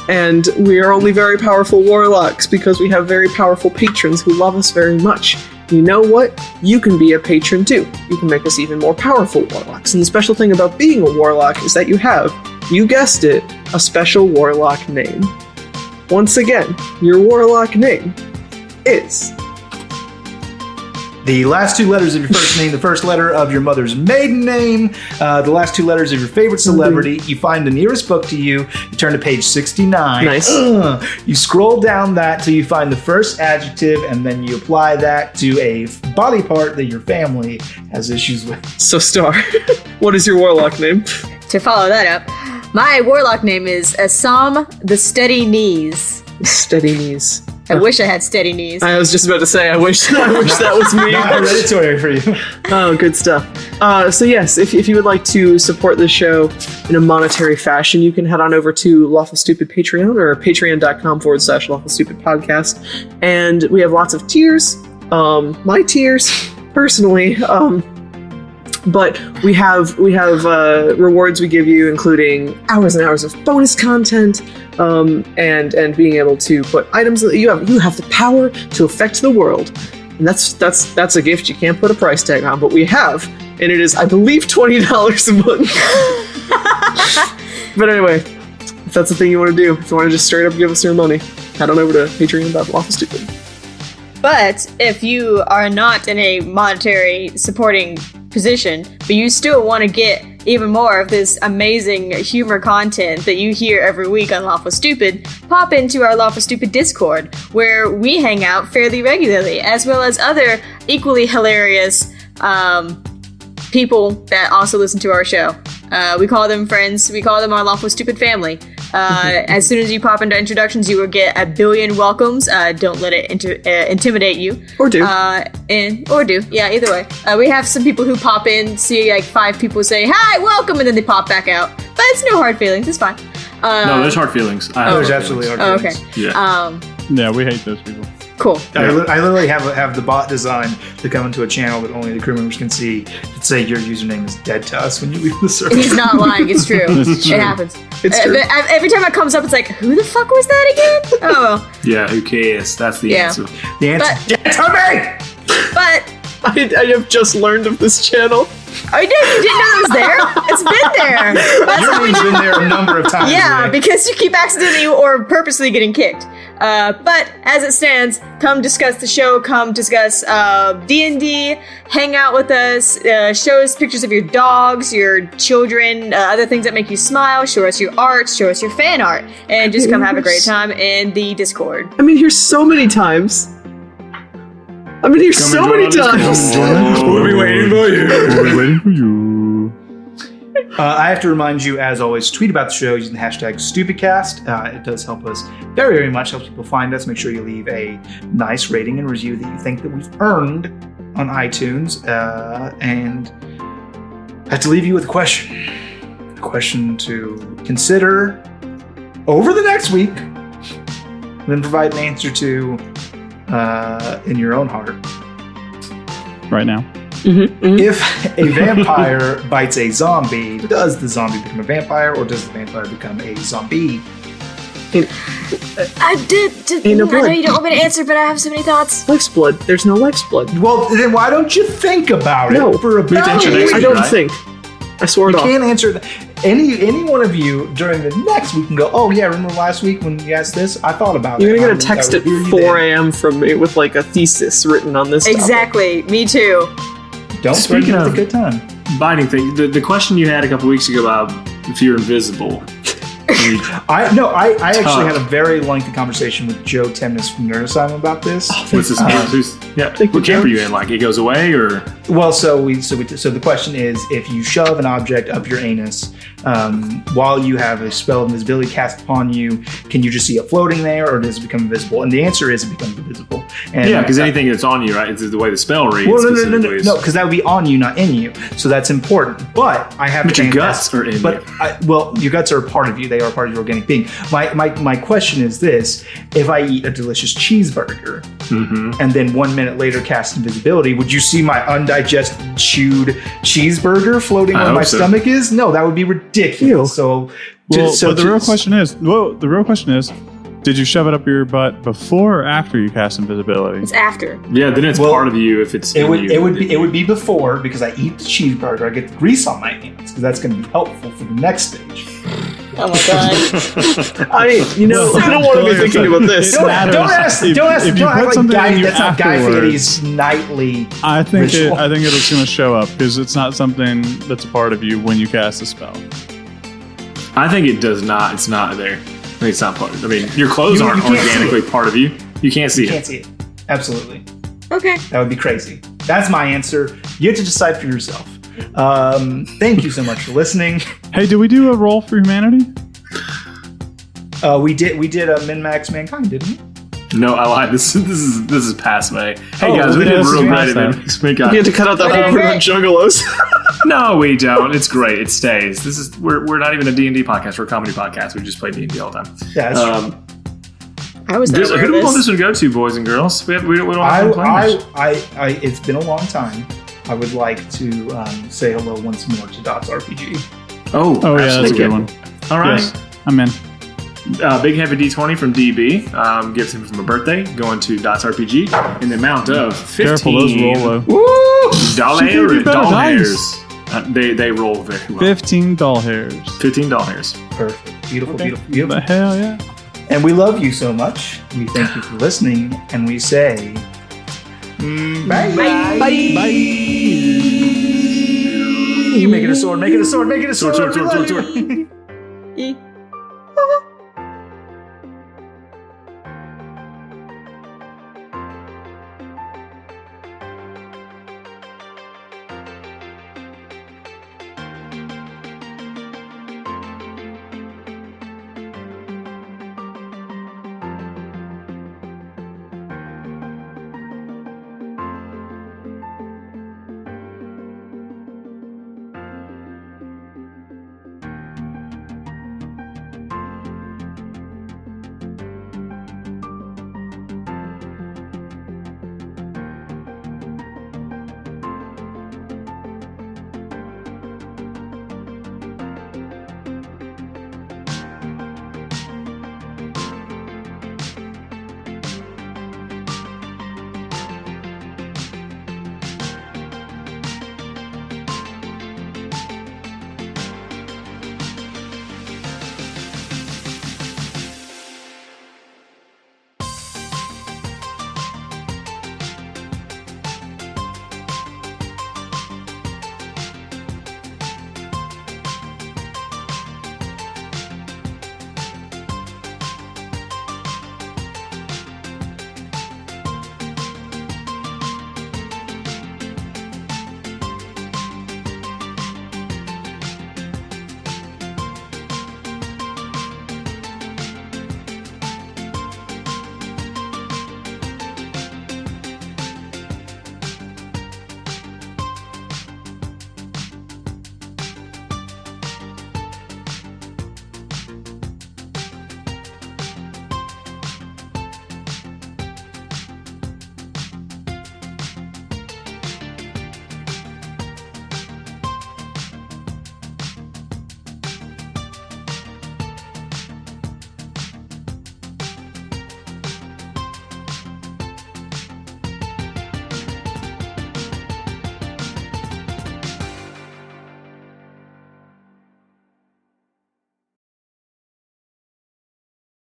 And we are only very powerful warlocks because we have very powerful patrons who love us very much. You know what? You can be a patron too. You can make us even more powerful warlocks. And the special thing about being a warlock is that you have, you guessed it, a special warlock name. Once again, your warlock name is... The last two letters of your first name, the first letter of your mother's maiden name, the last two letters of your favorite celebrity. You find the nearest book to you. You turn to page 69. Nice. You scroll down that till you find the first adjective, and then you apply that to a body part that your family has issues with. So, Star, what is your warlock name? To follow that up, my warlock name is Assam the Steady Knees. Steady Knees. I wish I had steady knees. I was just about to say, I wish that was me. Hereditary for you. Oh, good stuff. So yes, if you would like to support the show in a monetary fashion, you can head on over to Lawful Stupid Patreon or patreon.com/Lawful Stupid Podcast. And we have lots of tiers. My tiers, personally. But we have rewards we give you, including hours and hours of bonus content, and being able to put items that you have the power to affect the world, and that's a gift you can't put a price tag on, but we have, and it is, I believe, $20 a month. But anyway, if that's the thing you want to do, if you want to just straight up give us your money, head on over to Patreon.lawfulstupid. But if you are not in a monetary supporting position, but you still want to get even more of this amazing humor content that you hear every week on Lawful Stupid, pop into our Lawful Stupid Discord, where we hang out fairly regularly, as well as other equally hilarious people that also listen to our show. We call them friends. We call them our Lawful Stupid family. As soon as you pop into introductions, you will get a billion welcomes. Don't let it intimidate you. Or do. Or do. Yeah, either way. We have some people who pop in, see like 5 people say, hi, welcome, and then they pop back out. But it's no hard feelings. It's fine. No, there's hard feelings. There's absolutely hard okay. feelings. Yeah. Yeah, we hate those people. Cool. I literally have the bot designed to come into a channel that only the crew members can see and say your username is dead to us when you leave the server. He's not lying. It's true. It's true. It happens. It's true. Every time it comes up, it's like, who the fuck was that again? Oh, well. Yeah, who cares? That's the answer. The answer is dead to me! But... I have just learned of this channel. Oh, you didn't know it was there? It's been there. That's Your how we name's know. been there a number of times. Yeah, Ray. because you keep accidentally or purposely getting kicked. But as it stands, come discuss the show, come discuss D&D, hang out with us, show us pictures of your dogs, your children, other things that make you smile, show us your art, show us your fan art, and just come have a great time in the Discord. I'm in here so many times. I'm in here so many times. We'll be waiting for you. We'll be waiting for you. I have to remind you, as always, tweet about the show using the hashtag StupidCast. It does help us very, very much. Helps people find us. Make sure you leave a nice rating and review that you think that we've earned on iTunes. And I have to leave you with a question. A question to consider over the next week, and then provide an answer to in your own heart. Right now. If a vampire bites a zombie, does the zombie become a vampire, or does the vampire become a zombie? I Ain't no know blood. you don't want me to answer, but I have so many thoughts. Life's blood. There's no life's blood. Well, then why don't you think about No. it for a bit? I don't think. I swore it You off. can't answer that. Any one of you during the next week can go, oh yeah, remember last week when you asked this? I thought about You're it. gonna get a text at 4 a.m. from me with like a thesis written on this topic. Exactly. Me too. Don't Speaking speak of of- a good time. Biting thing. The question you had a couple weeks ago about if you're invisible. I actually had a very lengthy conversation with Joe Temnis from Nerd Asylum about this. What's this? What camp are you in? Like it goes away or? Well, so the question is, if you shove an object up your anus while you have a spell of invisibility cast upon you, can you just see it floating there, or does it become invisible? And the answer is it becomes invisible. And Yeah, because anything that's on you, right? It's the way the spell reads. well, specifically is- no, because that would be on you, not in you. So that's important. But I have But your guts are in you. your guts are a part of you. They are part of your organic being. My question is this: if I eat a delicious cheeseburger and then 1 minute later cast invisibility, would you see my undigested, chewed cheeseburger floating I where hope my so. stomach is? No, that would be ridiculous. Ew. So, Well, but the real question is, did you shove it up your butt before or after you cast invisibility? It's after. Yeah, then it's Well, part of you if it's in you. it would be before, because I eat the cheeseburger, I get the grease on my hands, because that's going to be helpful for the next stage. Oh my god. I don't want to be thinking about this. It matters. Don't ask If you act put like something Guy, in you that's not Guy afterwards- Fieri's nightly. I think ritual. it's going to show up because it's not something that's a part of you when you cast a spell. I think it does not. It's not there. I think it's not part of it. I mean, your clothes You aren't can't see organically part of you. You can't see You it. can't see it. Absolutely. Okay. That would be crazy. That's my answer. You have to decide for yourself. Thank you so much for listening. Hey, did we do a roll for humanity? We did a min-max mankind, didn't we? No, I lied. This is past May. Hey Oh, guys, we yeah, did this real is great past at that. Min-Max Mankind. You had to cut out that whole part about juggalos. No, we don't. It's great. It stays. We're not even a D&D podcast. We're a comedy podcast. We just play D&D all the time. Yeah, that's true. I was not aware Who of do we want this. this one to go to, boys and girls? We don't have planners. It's been a long time. I would like to say hello once more to Dots RPG. Oh, Oh, yeah, that's a absolutely. good one. All right. Yes, I'm in. Big Heavy D20 from DB. Gives him from a birthday, going to Dots RPG in the amount of 15 Careful, those roll low. doll She gave you better hairs. They roll very well. 15 doll hairs. 15 doll hairs. Perfect. Beautiful, Okay. beautiful, beautiful. The hell yeah. And we love you so much. We thank you for listening, and we say, Bye. Make it a sword. Make it a sword. Make it a sword. Sword.